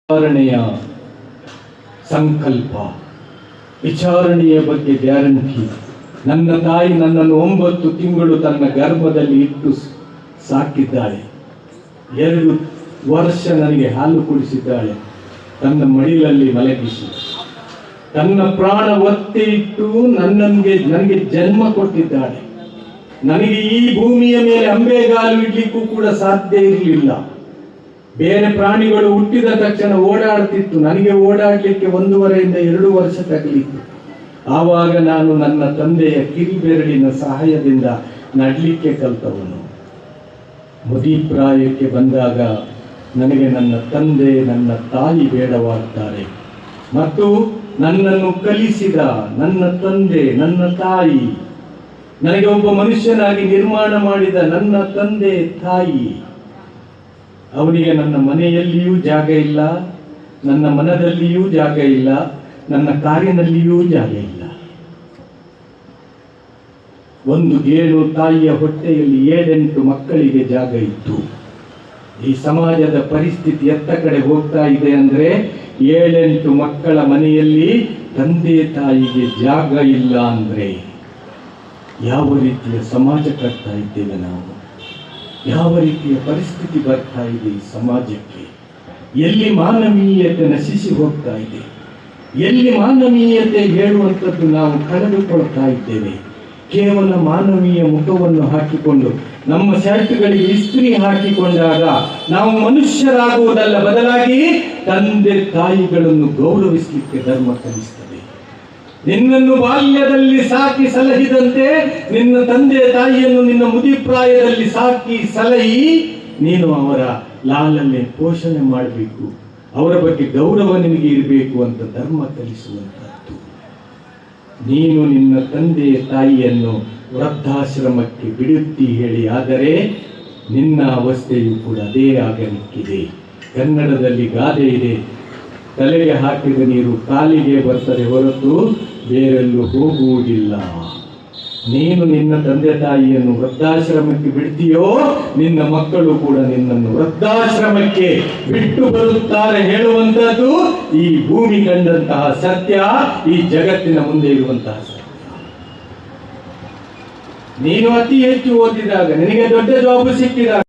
ವಿಚಾರಣೆಯ ಸಂಕಲ್ಪ, ವಿಚಾರಣೆಯ ಬಗ್ಗೆ ಗ್ಯಾರಂಟಿ. ನನ್ನ ತಾಯಿ ನನ್ನನ್ನು 9 ತಿಂಗಳು ತನ್ನ ಗರ್ಭದಲ್ಲಿ ಇಟ್ಟು ಸಾಕಿದ್ದಾಳೆ. 2 ವರ್ಷ ನನಗೆ ಹಾಲು ಕುಡಿಸಿದ್ದಾಳೆ. ತನ್ನ ಮಡಿಲಲ್ಲಿ ಮಲಗಿಸಿ ತನ್ನ ಪ್ರಾಣ ಒತ್ತಿ ಇಟ್ಟು ನನಗೆ ಜನ್ಮ ಕೊಟ್ಟಿದ್ದಾಳೆ. ನನಗೆ ಈ ಭೂಮಿಯ ಮೇಲೆ ಅಂಬೆಗಾಲು ಇಡ್ಲಿಕ್ಕೂ ಕೂಡ ಸಾಧ್ಯ ಇರಲಿಲ್ಲ. ಬೇರೆ ಪ್ರಾಣಿಗಳು ಹುಟ್ಟಿದ ತಕ್ಷಣ ಓಡಾಡ್ತಿತ್ತು, ನನಗೆ ಓಡಾಡ್ಲಿಕ್ಕೆ 1.5 ರಿಂದ 2 ವರ್ಷ ತಗಲಿತ್ತು. ಆವಾಗ ನಾನು ನನ್ನ ತಂದೆಯ ಕಿರಿಬೆರಳಿನ ಸಹಾಯದಿಂದ ನಡ್ಲಿಕ್ಕೆ ಕಲ್ತವನು. ಮುದಿಪ್ರಾಯಕ್ಕೆ ಬಂದಾಗ ನನಗೆ ನನ್ನ ತಂದೆ ನನ್ನ ತಾಯಿ ಬೇಡವಾಗ್ತಾರೆ. ಮತ್ತು ನನ್ನನ್ನು ಕಲಿಸಿದ ನನ್ನ ತಂದೆ ನನ್ನ ತಾಯಿ, ನನಗೆ ಒಬ್ಬ ಮನುಷ್ಯನಾಗಿ ನಿರ್ಮಾಣ ಮಾಡಿದ ನನ್ನ ತಂದೆ ತಾಯಿ, ಅವನಿಗೆ ನನ್ನ ಮನೆಯಲ್ಲಿಯೂ ಜಾಗ ಇಲ್ಲ, ನನ್ನ ಮನದಲ್ಲಿಯೂ ಜಾಗ ಇಲ್ಲ, ನನ್ನ ಕಾರಿನಲ್ಲಿಯೂ ಜಾಗ ಇಲ್ಲ. ಒಂದು ಗೇಣು ತಾಯಿಯ ಹೊಟ್ಟೆಯಲ್ಲಿ 7-8 ಮಕ್ಕಳಿಗೆ ಜಾಗ ಇತ್ತು. ಈ ಸಮಾಜದ ಪರಿಸ್ಥಿತಿ ಎತ್ತ ಕಡೆ ಹೋಗ್ತಾ ಇದೆ ಅಂದ್ರೆ 7-8 ಮಕ್ಕಳ ಮನೆಯಲ್ಲಿ ತಂದೆ ತಾಯಿಗೆ ಜಾಗ ಇಲ್ಲ ಅಂದ್ರೆ ಯಾವ ರೀತಿಯ ಸಮಾಜ ಕಟ್ತಾ ಇದ್ದೇವೆ ನಾವು? ಯಾವ ರೀತಿಯ ಪರಿಸ್ಥಿತಿ ಬರ್ತಾ ಇದೆ ಈ ಸಮಾಜಕ್ಕೆ? ಎಲ್ಲಿ ಮಾನವೀಯತೆ ನಶಿಸಿ ಹೋಗ್ತಾ ಇದೆ? ಎಲ್ಲಿ ಮಾನವೀಯತೆ ಹೇಳುವಂಥದ್ದು ನಾವು ಕಳೆದುಕೊಳ್ತಾ ಇದ್ದೇವೆ? ಕೇವಲ ಮಾನವೀಯ ಮುಖವನ್ನು ಹಾಕಿಕೊಂಡು ನಮ್ಮ ಶರ್ಟ್ಗಳಿಗೆ ಇಸ್ತ್ರಿ ಹಾಕಿಕೊಂಡಾಗ ನಾವು ಮನುಷ್ಯರಾಗುವುದಲ್ಲ, ಬದಲಾಗಿ ತಂದೆ ತಾಯಿಗಳನ್ನು ಗೌರವಿಸಲಿಕ್ಕೆ ಧರ್ಮ ಕಲಿಸ್ತದೆ. ನಿನ್ನನ್ನು ಬಾಲ್ಯದಲ್ಲಿ ಸಾಕಿ ಸಲಹಿದಂತೆ ನಿನ್ನ ತಂದೆ ತಾಯಿಯನ್ನು ನಿನ್ನ ಮುದಿಪ್ರಾಯದಲ್ಲಿ ಸಾಕಿ ಸಲಹಿ ನೀನು ಅವರ ಲಾಲನೆ ಪೋಷಣೆ ಮಾಡಬೇಕು, ಅವರ ಬಗ್ಗೆ ಗೌರವ ನಿನಗೆ ಇರಬೇಕು ಅಂತ ಧರ್ಮ ಕಲಿಸುವಂತದ್ದು. ನೀನು ನಿನ್ನ ತಂದೆ ತಾಯಿಯನ್ನು ವೃದ್ಧಾಶ್ರಮಕ್ಕೆ ಬಿಡುತ್ತಿ ಹೇಳಿ, ಆದರೆ ನಿನ್ನ ಅವಸ್ಥೆಯು ಕೂಡ ಅದೇ ಆಗಲಿಕ್ಕಿದೆ. ಕನ್ನಡದಲ್ಲಿ ಗಾದೆ ಇದೆ, ತಲೆಗೆ ಹಾಕಿದ ನೀರು ಕಾಲಿಗೆ ಬರ್ತದೆ ಹೊರತು ಬೇರೆಲ್ಲೂ ಹೋಗುವುದಿಲ್ಲ. ನೀನು ನಿನ್ನ ತಂದೆ ತಾಯಿಯನ್ನು ವೃದ್ಧಾಶ್ರಮಕ್ಕೆ ಬಿಡ್ತೀಯೋ, ನಿನ್ನ ಮಕ್ಕಳು ಕೂಡ ನಿನ್ನನ್ನು ವೃದ್ಧಾಶ್ರಮಕ್ಕೆ ಬಿಟ್ಟು ಬರುತ್ತಾರೆ ಹೇಳುವಂತದ್ದು ಈ ಭೂಮಿ ಕಂಡಂತಹ ಸತ್ಯ, ಈ ಜಗತ್ತಿನ ಮುಂದೆ ಇರುವಂತಹ ಸತ್ಯ. ನೀನು ಅತಿ ಹೆಚ್ಚು ಓದಿದಾಗ, ನಿನಗೆ ದೊಡ್ಡ ಜಾಬ್ ಸಿಕ್ಕಿದಾಗ